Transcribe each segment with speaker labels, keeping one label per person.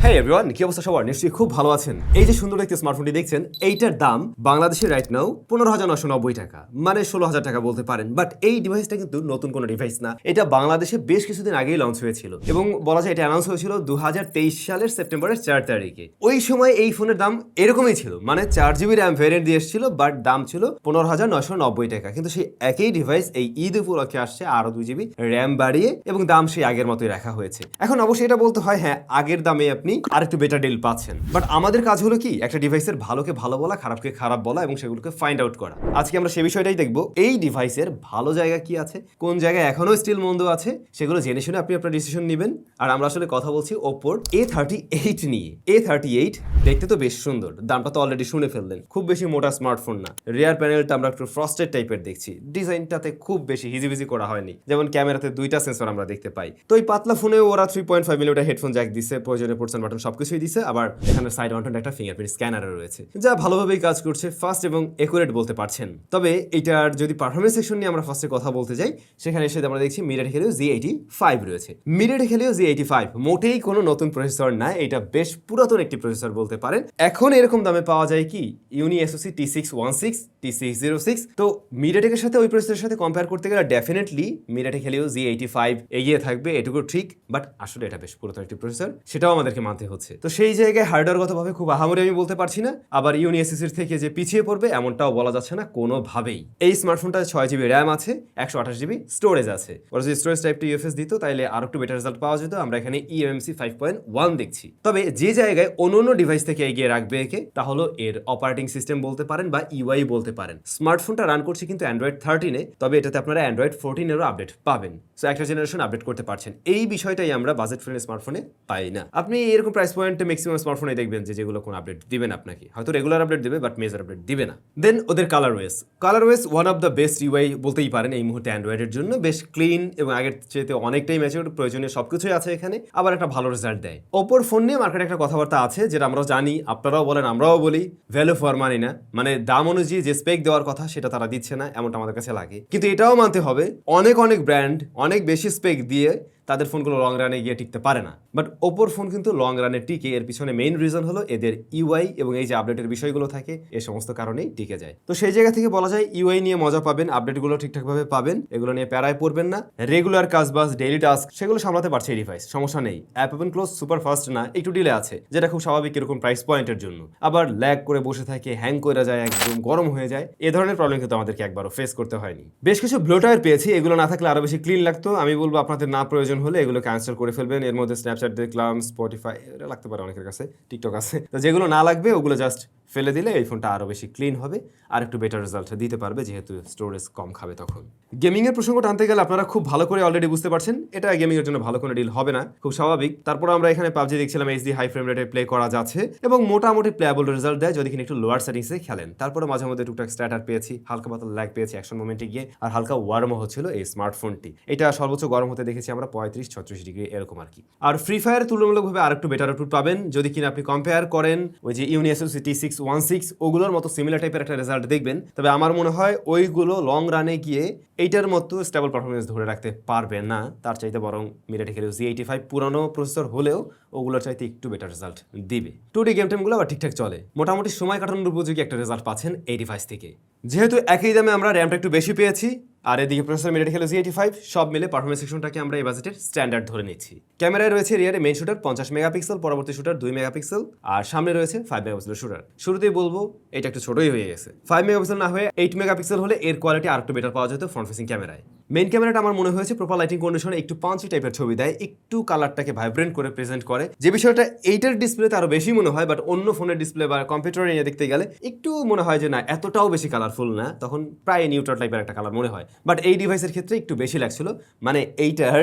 Speaker 1: Hey everyone, কি অবস্থা সবার? নিশ্চয়ই খুব ভালো আছেন। এই যে সুন্দর একটি স্মার্টফোনটি দেখছেন, এইটার দাম বাংলাদেশে রাইট নাও 15,990 টাকা, মানে 16,000 টাকা বলতে পারেন। বাট এই ডিভাইসটা কিন্তু নতুন কোনো ডিভাইস না, এটা বাংলাদেশে বেশ কিছুদিন আগেই লঞ্চ হয়েছিল এবং বলা যায় এটা অ্যানাউন্স হয়েছিল 2023 সালের সেপ্টেম্বরের 4 তারিখে। ওই সময় এই ফোনের দাম এরকমই ছিল, মানে 4GB র্যাম ভ্যারিয়েন্ট দিয়ে এসেছিল, বাট দাম ছিল 15,990 টাকা। কিন্তু সেই একই ডিভাইস এই ঈদ উপলক্ষে আসছে আরো 2GB র্যাম বাড়িয়ে এবং দাম সেই আগের মতোই রাখা হয়েছে। এখন অবশ্যই এটা বলতে হয়, হ্যাঁ আগের দামে আপনি আরেকটু বেটার ডিল পাচ্ছেন, বাট আমাদের কাজ হলো কি একটা ডিভাইসের ভালোকে ভালো বলা, খারাপকে খারাপ বলা এবং সেগুলোকে ফাইন্ড আউট করা। আজকে আমরা সেই বিষয়টাই দেখবো, এই ডিভাইসের ভালো জায়গা কি আছে, কোন জায়গায় এখনো স্টিল মন্দ আছে, সেগুলো জেনে শুনে আপনি আপনার ডিসিশন নেবেন। আর আমরা আসলে কথা বলছি ওপ্পোর A38 নিয়ে। A38 দেখতে তো বেশ সুন্দর, দামটা তো অলরেডি শুনে ফেললেন। খুব বেশি মোটা স্মার্টফোন না, রিয়ার প্যানেলটা আমরা একটু ফ্রস্টেড টাইপের দেখছি, ডিজাইনটাতে খুব বেশি হিজিবিজি করা হয়নি, যেমন ক্যামেরাতে দুইটা সেন্সর আমরা দেখতে পাই। তো এই পাতলা ফোনে ওরা 3.5 মিলিমিটার হেডফোন জ্যাক দিচ্ছে, প্রয়োজনীয় পোর্টস বাটন সবকিছুই দিছে, আবার এখানে সাইড মাউন্টেড একটা ফিঙ্গারপ্রিন্ট স্ক্যানারও রয়েছে, যা ভালোভাবেই কাজ করছে, ফাস্ট এবং একুরেট বলতে পারছেন। তবে এটার যদি পারফরমেন্স সেকশন নিয়ে আমরা ফার্স্টে কথা বলতে যাই, সেখানে এসে আমরা দেখছি MediaTek Helio Z85 রয়েছে। MediaTek Helio Z85 মোটেই কোনো নতুন প্রসেসর না, এটা বেশ পুরাতন একটি প্রসেসর বলতে পারেন। এখন এরকম দামে পাওয়া যায় কি ইউনি SoC T616, T606। তো MediaTek এর সাথে ওই প্রসেসরের সাথে কম্পেয়ার করতে গেলে ডেফিনেটলি MediaTek Helio Z85 এগিয়ে থাকবে, এটুকু ঠিক। বাট আসলে এটা বেশ পুরাতন একটি প্রসেসর, সেটাও আমাদেরকে মানতে হচ্ছে। তো সেই জায়গায় হার্ডওয়্যারগতভাবে খুব আহামরি আমি বলতে পারছি না, আবার ইউনি SoC থেকে যে পিছিয়ে পড়বে এমনটাও বলা যাচ্ছে না কোনোভাবেই। এই স্মার্টফোনটা 6GB র্যাম আছে, 128GB স্টোরেজ আছে। ওরা যদি স্টোরেজ টাইপটা UFS দিত তাহলে আরো একটু বেটার রেজাল্ট পাওয়া যেত। আমরা এখানে eMMC 5.1 দেখছি। তবে যে জায়গায় অন্য ডিভাইস থেকে এগিয়ে রাখবে একে, তা হলো এর অপারেটিং সিস্টেম বলতে পারেন বা UI বলতে পারেন। স্মার্টফোনটা রান করছে কিন্তু অ্যান্ড্রয়েড 13-এ, তবে এটাতে আপনারা অ্যান্ড্রয়েড 14-এরও আপডেট পাবেন। সো একটা জেনারেশন আপডেট করতে পারছেন। এই বিষয়টাই আমরা বাজেট ফ্রেন্ডলি স্মার্টফোনে পাই না। আপনি এরকম প্রাইস পয়েন্টে ম্যাক্সিমাম স্মার্টফোনে দেখবেন যেগুলো কোনো আপডেট দিবেন আপনাকে, হয়তো রেগুলার আপডেট দেবে বাট মেজর আপডেট দিবে না। দেন ওদের colourways one of the best UI বলতেই পারেন এই মুহূর্তে অ্যান্ড্রয়েডের জন্য। বেশ ক্লিন এবং আগের চেয়ে অনেকটাই ম্যাচিউর, প্রয়োজনীয় সবকিছুই আছে এখানে, আবার একটা ভালো রেজাল্ট দেয়। ওপোর ফোন নিয়ে মার্কেটে একটা কথাবার্তা আছে যেটা আমরাও জানি, আপনারাও বলেন আমরাও বলি, ভ্যালু ফর মানি না, মানে দাম অনুযায়ী যে স্পেক দেওয়ার কথা সেটা তারা দিচ্ছে না, এমনটা আমাদের কাছে লাগে। কিন্তু এটাও মানতে হবে অনেক ব্র্যান্ড অনেক বেশি স্পেক দিয়ে তাদের ফোনগুলো লং রানে গিয়ে টিকতে পারে না, বাট ওপোর ফোন কিন্তু লং রানে টিকে। এর পিছনে মেইন রিজন হলো এদের UI এবং এই যে আপডেটের বিষয়গুলো থাকে, এই সমস্ত কারণেই টিকে যায়। তো সেই জায়গা থেকে বলা যায় UI নিয়ে মজা পাবেন, আপডেটগুলো ঠিকঠাকভাবে পাবেন, এগুলো নিয়ে প্যারায় পড়বেন না। রেগুলার কাজবাজ ডেইলি টাস্ক সেগুলো সামলাতে পারছে এই ডিভাইস, সমস্যা নেই। App open close super fast না, একটু ডিলে আছে, যেটা খুব স্বাভাবিক এরকম প্রাইস পয়েন্টের জন্য। আবার ল্যাগ করে বসে থাকে, হ্যাং করে যায়, একদম গরম হয়ে যায়, এ ধরনের প্রবলেম কিন্তু আমাদেরকে একবারও ফেস করতে হয়নি। বেশ কিছু ব্লোটার পেয়েছি, এগুলো না থাকলে আরো বেশি ক্লিন লাগতো। আমি বলবো আপনাদের না প্রয়োজন হলে এগুলো ক্যান্সেল করে ফেলবেন। এর মধ্যে স্ন্যাপচ্যাট দেখলাম, স্পটিফাই এটা লাগতে পারে অনেকের কাছে, টিকটক আছে, তো যেগুলো না লাগবে ওগুলো জাস্ট ফেলে দিলে এই ফোনটা আরো বেশি ক্লিন হবে আর একটু বেটার রেজাল্ট দিতে পারবে, যেহেতু স্টোরেজ কম খাবে তখন। গেমিং এর প্রসঙ্গ টানতে গেলে আপনারা খুব ভালো করে অলরেডি বুঝতে পারছেন এটা গেমিং এর জন্য ভালো কোনো ডিল হবে না, খুব স্বাভাবিক। তারপর আমরা এখানে পাবজি দেখছিলাম HD হাই ফ্রেম রেটে প্লে করা যাচ্ছে এবং মোটামুটি প্লেয়াবল রেজাল্ট দেয় যদি কিনা একটু লোয়ার সেটিংসে খেলেন। তারপরে মাঝে মধ্যে টুকটাক স্ট্যাটার পেয়েছি, হালকা পাতলা ল্যাগ পেয়েছি অ্যাকশন মোমেন্টে গিয়ে, আর হালকা ওয়ার্মও হচ্ছিল এই স্মার্টফোনটি। এটা সর্বোচ্চ গরম হতে দেখেছি আমরা 35-36 ডিগ্রি এরকম আর কি। আর ফ্রি ফায়ার তুলনামূলকভাবে আরেকটু বেটার আউটপুট পাবেন যদি কিনা আপনি কম্পেয়ার করেন ওই যে ইউনি SoC T616 ওগুলোর মতো সিমিলার টাইপের একটা রেজাল্ট দেখবেন। তবে আমার মনে হয় ওইগুলো লং রানে গিয়ে এইটার মতো স্টেবল পারফরমেন্স ধরে রাখতে পারবে না, তার চাইতে বরং MediaTek Helio Z85 পুরানো প্রসেসর হলেও ওগুলোর চাইতে একটু বেটার রেজাল্ট দিবে। 2D গেম টেমগুলো আবার ঠিকঠাক চলে, মোটামুটি সময় কাটানোর উপযোগী একটা রেজাল্ট পাচ্ছেন এই ডিভাইস থেকে। যেহেতু একই দামে আমরা র্যামটা একটু বেশি পেয়েছি আর এদিকে প্রসেসর MediaTek Helio Z85, সব মিলে পারফরমেন্স সেকশনটাকে আমরা এই বাজেটের স্ট্যান্ডার্ড ধরে নিচ্ছি। ক্যামেরায় রয়েছে রিয়ারে মেইন শুটার 50 মেগাপিক্সেল, পরবর্তী শুটার 2 মেগাপিক্সেল, আর সামনে রয়েছে 5 মেগাপিক্সেল শুটার। শুরুতেই বলবো এটা একটু ছোটই হয়ে গেছে, 5 মেগাপিক্সেল না হয়ে 8 মেগাপিক্সেল হলে এর কোয়ালিটি আরেকটু বেটার পাওয়া যেত ফ্রন্ট ফেসিং ক্যামেরায়। মেইন ক্যামেরাটা আমার মনে হয়েছে প্রপার লাইটিং কন্ডিশনে একটু পাঞ্চি টাইপের ছবি দেয়, একটু কালারটাকে ভাইব্রেন্ট করে প্রেজেন্ট করে, যে বিষয়টা এইটার ডিসপ্লেতে আরো বেশি মনে হয়, বাট অন্য ফোনের ডিসপ্লে বা কম্পিউটারে নিয়ে দেখতে গেলে একটু মনে হয় যে না এতটাও বেশি কালারফুল না, তখন প্রায় নিউট্রাল টাইপের একটা কালার মনে হয়। বাট এই ডিভাইসের ক্ষেত্রে একটু বেশি লাগছিল, মানে এইটার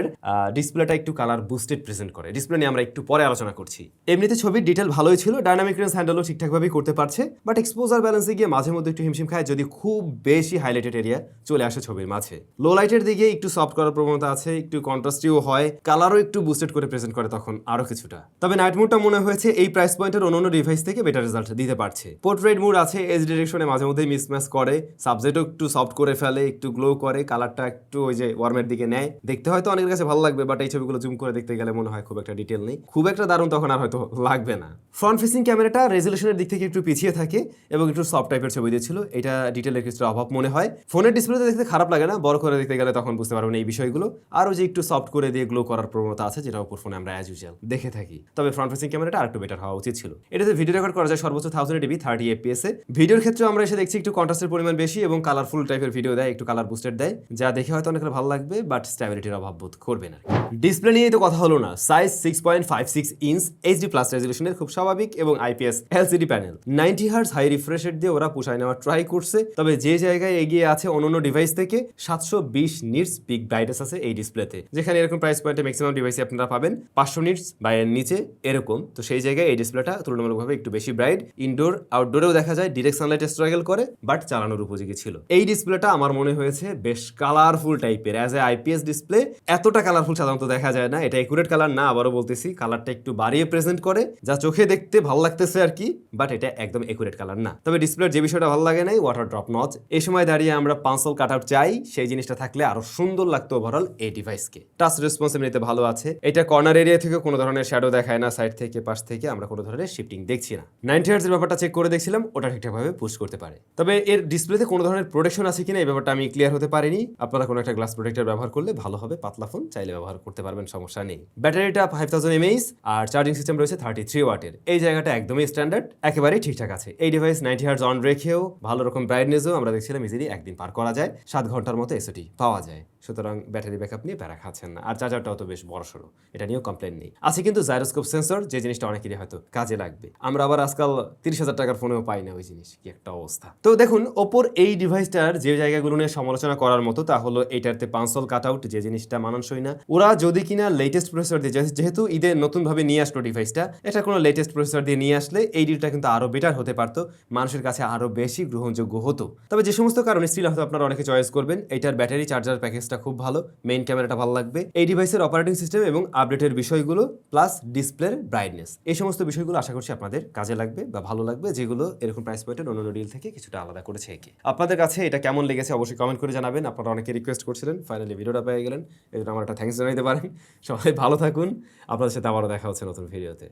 Speaker 1: ডিসপ্লেটা একটু কালার বুস্টেড প্রেজেন্ট করে। ডিসপ্লে নিয়ে আমরা একটু পরে আলোচনা করছি। এমনিতে ছবির ডিটেল ভালোই ছিল, ডাইনামিক রেঞ্জ হ্যান্ডেলও ঠিকঠাকভাবেই করতে পারছে, বাট এক্সপোজার ব্যালেন্সে গিয়ে মাঝে মধ্যে একটু হিমশিম খায় যদি খুব বেশি হাইলাইটেড এরিয়া চলে আসে ছবির মাঝে। লো লাইটে ব্রাইটের দিকে একটু সফট করার প্রবণতা আছে, একটু কন্ট্রাস্টিও হয়, কালারও একটু বুস্টেড করে প্রেজেন্ট করে তখন আরো কিছুটা। তবে নাইট মোডটা মনে হয়েছে এই প্রাইস পয়েন্টের অন্যান্য ডিভাইস থেকে বেটার রেজাল্ট দিতে পারছে। পোর্ট্রেট মোড আছে, এজ ডিরেকশনে মাঝে মধ্যে মিসম্যাচ করে, সাবজেক্টও একটু সফট করে ফেলে, একটু গ্লো করে, কালারটা একটু ওই যে ওয়ার্মের দিকে নেয়। দেখতে হয়তো অনেকের কাছে ভালো লাগবে, বাট এই ছবিগুলো জুম করে দেখতে গেলে মনে হয় খুব একটা ডিটেল নেই, খুব একটা দারুণ তখন আর হয়তো লাগবে না। ফ্রন্ট ফেসিং ক্যামেরাটা রেজলিউশনের দিক থেকে একটু পিছিয়ে থাকে এবং একটু সফট টাইপের ছবি দিয়েছিল, এটা ডিটেলের কিছুটা অভাব মনে হয়। ফোনের ডিসপ্লেতে দেখতে খারাপ লাগে না, বড় করে দেখতে গেলে তখন বুঝতে পারবেন এই বিষয়গুলো। আর ওই যে একটু সফট করে দিয়ে গ্লো করার প্রবণতা আছে, যেটা ওপর ফোনে আমরা অ্যাজ ইউজুয়াল দেখে থাকি। তবে ফ্রন্ট ফেসিং ক্যামেরাটা আরেকটু বেটার হওয়া উচিত ছিল। এটাতে ভিডিও রেকর্ড করা যায় সর্বোচ্চ 1080p 30 fps এ। ভিডিওর ক্ষেত্রে আমরা এসে দেখছি একটু কন্ট্রাস্টের পরিমাণ বেশি এবং কালারফুল টাইপের ভিডিও দেয়, একটু কালার বুস্টেড দেয়, যা দেখে হয়তো অনেকের ভালো লাগবে, বাট স্ট্যাবিলিটির অভাব বোধ করবে না। ডিসপ্লে নিয়ে তো কথা হলো না, সাইজ 6.56 ইঞ্চ এইচডি প্লাস রেজলিউশনের, খুব স্বাভাবিক, এবং IPS LCD panel. 90 hertz high refresh rate দিয়ে ওরা পুষায় নেওয়ার ট্রাই করছে, তবে যে জায়গায় এগিয়ে আছে অন্যান্য ডিভাইস থেকে, 720 নিটস পিক ব্রাইটনেস আছে এই ডিসপ্লেতে, যেখানে এরকম প্রাইস পয়েন্টে ম্যাক্সিমাম ডিভাইসে আপনারা পাবেন 500 নিটস বা এর নিচে এরকম। তো সেই জায়গায় এই ডিসপ্লেটা তুলনামূলকভাবে একটু বেশি ব্রাইট, ইনডোর আউটডোরেও দেখা যায় ডিরেক্ট সানলাইটে স্ট্রাগল করে, বাট চালানোর উপযোগী ছিল। এই ডিসপ্লেটা আমার মনে হয়েছে বেশ কালারফুল টাইপের, অ্যাজ এ আইপিএস ডিসপ্লে এতটা কালারফুল সাধারণত দেখা যায় না। এটা একুরেট কালার না, আবারও বলতেছি, কালারটা একটু বাড়িয়ে প্রেজেন্ট করে, যা চোখে দেখতে ভালো লাগতেছে আর কি, বাট এটা একদম একুরেট কালার না। তবে ডিসপ্লের যে বিষয়টা ভালো লাগে নাই, ওয়াটার ড্রপ নচ। এই সময় দাঁড়িয়ে আমরা পাঁচল কাট আউট চাই, সেই জিনিসটা থাকলে আরো সুন্দর লাগতো ওভারঅল এই ডিভাইসকে। টাচ রেসপন্সিবিলিটি ভালো আছে, এটা কর্নার এরিয়া থেকে কোনো ধরনের শ্যাডো দেখায় না, সাইড থেকে পাশ থেকে আমরা কোনো ধরনের শিফটিং দেখছি না। 90 হার্জ এর ব্যাপারটা চেক করে দেখছিলাম, ওটা ঠিকঠাকভাবে পুশ করতে পারে। তবে এর ডিসপ্লেতে কোনো ধরনের প্রোটেকশন আছে কিনা এই ব্যাপারটা আমি ক্লিয়ার হতে পারিনি। আপনারা কোনো একটা গ্লাস প্রোটেক্টর ব্যবহার করলে ভালো হবে, পাতলা ফোন চাইলে ব্যবহার করতে পারবেন, সমস্যা নেই। ব্যাটারিটা 5000 mAh আর চার্জিং সিস্টেম রয়েছে 33 ওয়াটের। এই জায়গাটা একদমই স্ট্যান্ডার্ড, একেবারেই ঠিকঠাক আছে। এই ডিভাইস 90 হার্জ অন রেখেও ভালো রকম ব্রাইটনেসও আমরা দেখছিলাম ইজিলি একদিন পার করা যায়, 7 ঘন্টার মতো এসওটি পাওয়া যায়। সুতরাং ব্যাটারি ব্যাকআপ নিয়ে প্যারা খাচ্ছেন না, আর চার্জারটাও তো বেশ বড়সড়, এটা নিয়েও কমপ্লেন নেই। আছে কিন্তু জাইরোস্কোপ সেন্সর, যে জিনিসটা অনেকেরই হয়তো কাজে লাগবে। আমরা আবার আজকাল 30,000 টাকার ফোনেও পাই না ওই জিনিস, কি একটা অবস্থা। তো দেখুন, ওপোর এই ডিভাইসটার যে জায়গাগুলো নিয়ে সমালোচনা করার মতো, তা হলো এটাতে পাঁচল কাট আউট, যে জিনিসটা মানানসই না। ওরা যদি কিনা লেটেস্ট প্রসেসর দিয়ে, যেহেতু ঈদে নতুনভাবে নিয়ে আসলো ডিভাইসটা, এটা কোনো লেটেস্ট প্রসেসর দিয়ে নিয়ে আসলে এই ডিলটা কিন্তু আরো বেটার হতে পারতো, মানুষের কাছে আরো বেশি গ্রহণযোগ্য হতো। তবে যে সমস্ত কারণে স্টিল হয়তো আপনারা অনেকে চয়েস করবেন, এটার ব্যাটারি চার্জার প্যাকেজটা খুব ভালো, মেইন ক্যামেরাটা ভালো লাগবে, এই ডিভাইসের অপারেটিং সিস্টেম এবং আপডেটের বিষয়গুলো, প্লাস ডিসপ্লের ব্রাইটনেস, এই সমস্ত বিষয়গুলো আশা করছি আপনাদের কাজে লাগবে বা ভালো লাগবে, যেগুলো এরকম প্রাইস পয়েন্টের অন্যান্য ডিল থেকে কিছুটা আলাদা করেছে একে। আপনাদের কাছে এটা কেমন লেগেছে অবশ্যই কমেন্ট করে জানাবেন। আপনারা অনেকে রিকোয়েস্ট করছিলেন, ফাইনালি ভিডিওটা পেয়ে গেলেন, এই জন্য আমার একটা থ্যাঙ্কস জানাইতে পারেন। সবাই ভালো থাকুন, আপনাদের সাথে আবারও দেখা হচ্ছে নতুন ভিডিওতে।